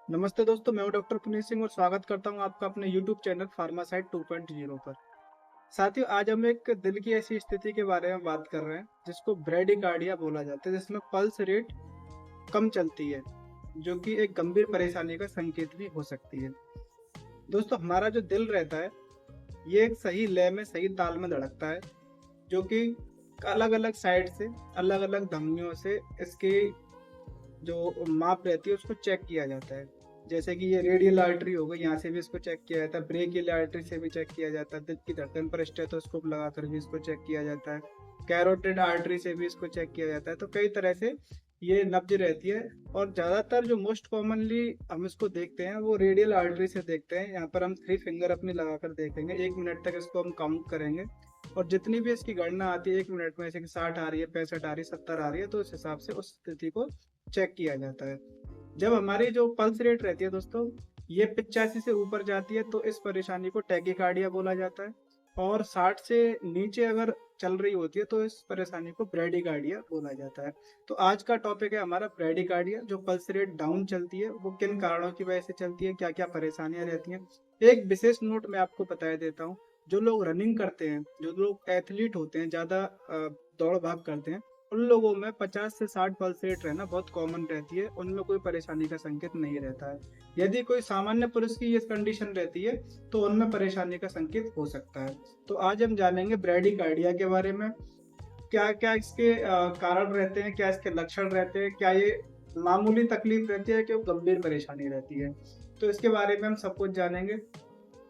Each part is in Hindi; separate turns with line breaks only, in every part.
नमस्ते दोस्तों, मैं हूं डॉक्टर पुनीत सिंह और स्वागत करता हूं आपका अपने यूट्यूब चैनल फार्मासाइट 2.0 पर। साथियों, आज हम एक दिल की ऐसी स्थिति के बारे में बात कर रहे हैं जिसको ब्रेडिकार्डिया बोला जाता है, जिसमें पल्स रेट कम चलती है, जो कि एक गंभीर परेशानी का संकेत भी हो सकती है। दोस्तों, हमारा जो दिल रहता है ये एक सही लय में, सही ताल में धड़कता है, जो कि अलग अलग साइड से, अलग अलग धमनियों से इसकी जो माप रहती है उसको चेक किया जाता है। जैसे कि ये रेडियल आर्टरी हो गई, यहाँ से भी इसको चेक किया जाता है, ब्रेकियल आर्टरी से भी चेक किया जाता है, दिल की धड़कन पर स्टेथोस्कोप लगाकर भी इसको चेक किया जाता है, कैरोटिड आर्टरी से भी इसको चेक किया जाता है। तो कई तरह से ये नब्ज रहती है और ज़्यादातर जो मोस्ट कॉमनली हम इसको देखते हैं वो रेडियल आर्टरी से देखते हैं। यहाँ पर हम 3 फिंगर अपनी लगाकर देखेंगे, 1 मिनट तक इसको हम काउंट करेंगे और जितनी भी इसकी गणना आती है 1 मिनट में, जैसे कि 60 आ रही है, 65 आ रही है, 70 आ रही है, तो उस हिसाब से उस स्थिति को चेक किया जाता है। जब हमारी जो पल्स रेट रहती है दोस्तों, ये 85 से ऊपर जाती है तो इस परेशानी को टैकीकार्डिया बोला जाता है, और 60 से नीचे अगर चल रही होती है तो इस परेशानी को ब्रेडिकार्डिया बोला जाता है। तो आज का टॉपिक है हमारा ब्रेडिकार्डिया। जो पल्स रेट डाउन चलती है वो किन कारणों की वजह से चलती है, क्या क्या परेशानियां रहती हैं। एक विशेष नोट मैं आपको बता देता हूँ। जो लोग रनिंग करते हैं, जो लोग एथलीट होते हैं, ज्यादा दौड़ भाग करते हैं, उन लोगों में 50 से 60 पल्स रेट रहना बहुत कॉमन रहती है। उनमें कोई परेशानी का संकेत नहीं रहता है। यदि कोई सामान्य पुरुष की ये कंडीशन रहती है तो उनमें परेशानी का संकेत हो सकता है। तो आज हम जानेंगे ब्रेडिकार्डिया के बारे में। क्या क्या इसके कारण रहते हैं, क्या इसके लक्षण रहते हैं, क्या ये मामूली तकलीफ रहती है कि वो गंभीर परेशानी रहती है। तो इसके बारे में हम सब कुछ जानेंगे।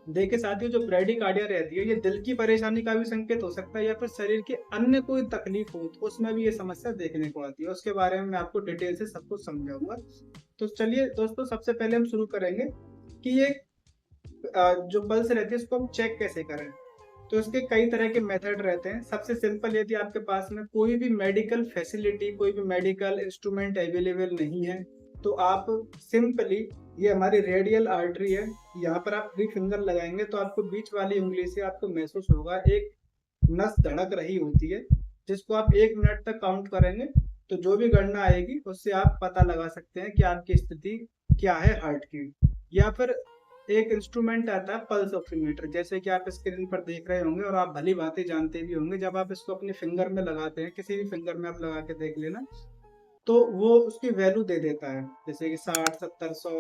देखिए साथियों, जो ब्रेडिकार्डिया रहती है ये दिल की परेशानी का भी संकेत हो सकता है या फिर शरीर के अन्य कोई तकलीफ हो तो उसमें भी ये समस्या देखने को आती है। उसके बारे में मैं आपको डिटेल से सब कुछ समझाऊंगा। तो चलिए दोस्तों, सबसे पहले हम शुरू करेंगे कि ये जो पल्स रहती है उसको हम चेक कैसे करें। तो इसके कई तरह के मेथड रहते हैं। सबसे सिंपल, यदि आपके पास में कोई भी मेडिकल फैसिलिटी, कोई भी मेडिकल इंस्ट्रूमेंट अवेलेबल नहीं है, तो आप सिंपली, ये हमारी रेडियल आर्टरी है, यहाँ पर आप 3 फिंगर लगाएंगे तो आपको बीच वाली उंगली से आपको महसूस होगा एक नस धड़क रही होती है, जिसको आप 1 मिनट तक काउंट करेंगे तो जो भी गणना आएगी उससे आप पता लगा सकते हैं कि आपकी स्थिति क्या है हार्ट की। या फिर एक इंस्ट्रूमेंट आता है पल्स ऑक्सीमीटर, जैसे कि आप स्क्रीन पर देख रहे होंगे और आप भली भांति जानते भी होंगे। जब आप इसको अपने फिंगर में लगाते हैं, किसी भी फिंगर में आप लगा के देख लेना, तो वो उसकी वैल्यू दे देता है। जैसे कि 60, 70, 100,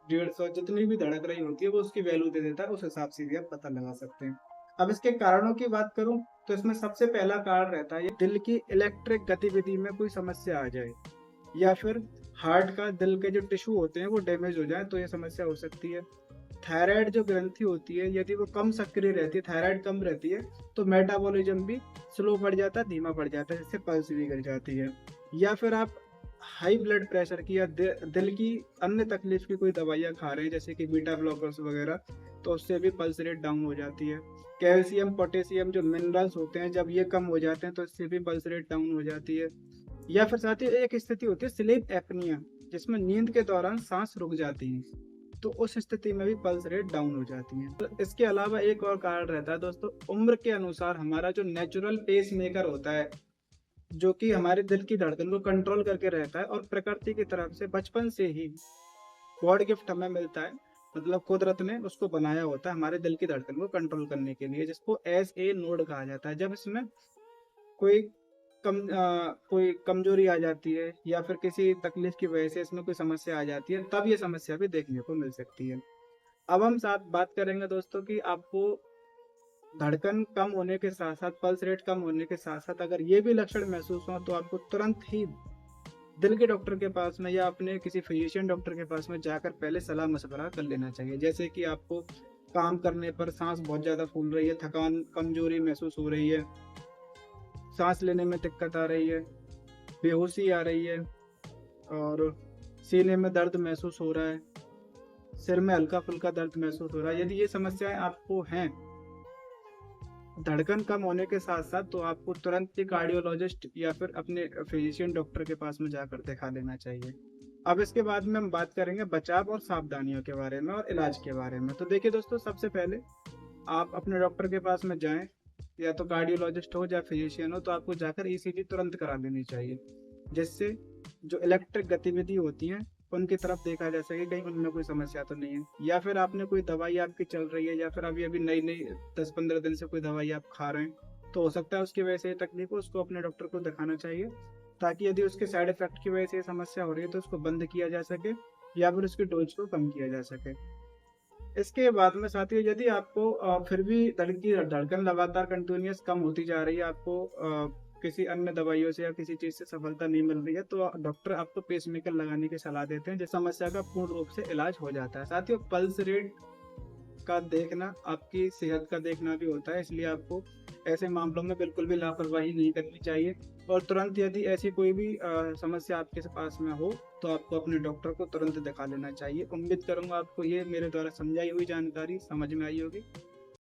150, जितनी भी धड़क रही होती है वो उसकी वैल्यू दे देता है। उस हिसाब से भी आप पता लगा सकते हैं। अब इसके कारणों की बात करूं तो इसमें सबसे पहला कारण रहता है ये दिल की इलेक्ट्रिक गतिविधि में कोई समस्या आ जाए, या फिर हार्ट का, दिल के जो टिश्यू होते हैं वो डैमेज हो जाए तो ये समस्या हो सकती है। थायराइड जो ग्रंथि होती है, यदि वो कम सक्रिय रहती है, थायराइड कम रहती है, तो मेटाबॉलिज्म भी स्लो पड़ जाता है, धीमा पड़ जाता है, जिससे पल्स भी गिर जाती है। या फिर आप हाई ब्लड प्रेशर की या दिल की अन्य तकलीफ की कोई दवाइयाँ खा रहे हैं, जैसे कि बीटा ब्लॉकर्स वगैरह, तो उससे भी पल्स रेट डाउन हो जाती है। कैल्शियम, पोटेशियम जो मिनरल्स होते हैं, जब ये कम हो जाते हैं तो इससे भी पल्स रेट डाउन हो जाती है। या फिर साथ ही एक स्थिति होती है स्लीप एपनिया, जिसमें नींद के दौरान सांस रुक जाती है, तो उस स्थिति में भी पल्स रेट डाउन हो जाती है। तो इसके अलावा एक और कारण रहता है दोस्तों, उम्र के अनुसार हमारा जो नेचुरल पेस मेकर होता है, जो कि हमारे दिल की धड़कन को कंट्रोल करके रहता है, और प्रकृति की तरफ से बचपन से ही गॉड गिफ्ट हमें मिलता है, मतलब कुदरत ने उसको बनाया होता है हमारे दिल की धड़कन को कंट्रोल करने के लिए, जिसको एस ए नोड कहा जाता है। जब इसमें कोई कोई कमजोरी आ जाती है या फिर किसी तकलीफ की वजह से इसमें कोई समस्या आ जाती है, तब ये समस्या भी देखने को मिल सकती है। अब हम साथ बात करेंगे दोस्तों कि आपको धड़कन कम होने के साथ साथ, पल्स रेट कम होने के साथ साथ अगर ये भी लक्षण महसूस हो तो आपको तुरंत ही दिल के डॉक्टर के पास में या अपने किसी फिजिशियन डॉक्टर के पास में जाकर पहले सलाह मशवरा कर लेना चाहिए। जैसे कि आपको काम करने पर सांस बहुत ज़्यादा फूल रही है, थकान, कमजोरी महसूस हो रही है, सांस लेने में दिक्कत आ रही है, बेहोशी आ रही है, और सीने में दर्द महसूस हो रहा है, सिर में हल्का फुल्का दर्द महसूस हो रहा है। यदि ये समस्याएं आपको हैं, धड़कन कम होने के साथ साथ, तो आपको तुरंत ही कार्डियोलॉजिस्ट या फिर अपने फिजिशियन डॉक्टर के पास में जाकर दिखा लेना चाहिए। अब इसके बाद में हम बात करेंगे बचाव और सावधानियों के बारे में और इलाज के बारे में। तो देखिए दोस्तों, सबसे पहले आप अपने डॉक्टर के पास में जाएं, या तो कार्डियोलॉजिस्ट हो या फिजिशियन हो, तो आपको जाकर ईसीजी तुरंत करा लेनी चाहिए, जिससे जो इलेक्ट्रिक गतिविधि होती है उनकी तरफ देखा जा सके कहीं उनमें कोई समस्या तो नहीं है, या फिर आपने कोई दवाई आपकी चल रही है या फिर अभी अभी नई नई 10-15 दिन से कोई दवाई आप खा रहे हैं, तो हो सकता है उसकी वजह से ये तकलीफ हो, उसको अपने डॉक्टर को दिखाना चाहिए, ताकि यदि उसके साइड इफेक्ट की वजह से ये समस्या हो रही है तो उसको बंद किया जा सके या फिर उसकी डोज को कम किया जा सके। इसके बाद में साथियों, यदि आपको फिर भी दिल की धड़कन लगातार कंटिन्यूअस कम होती जा रही है, आपको किसी अन्य दवाइयों से या किसी चीज़ से सफलता नहीं मिल रही है, तो डॉक्टर आपको पेसमेकर लगाने की सलाह देते हैं, जिस समस्या का पूर्ण रूप से इलाज हो जाता है। साथियों, पल्स रेट का देखना आपकी सेहत का देखना भी होता है, इसलिए आपको ऐसे मामलों में बिल्कुल भी लापरवाही नहीं करनी चाहिए, और तुरंत यदि ऐसी कोई भी समस्या आपके पास में हो तो आपको अपने डॉक्टर को तुरंत दिखा लेना चाहिए। उम्मीद करूंगा आपको ये मेरे द्वारा समझाई हुई जानकारी समझ में आई होगी।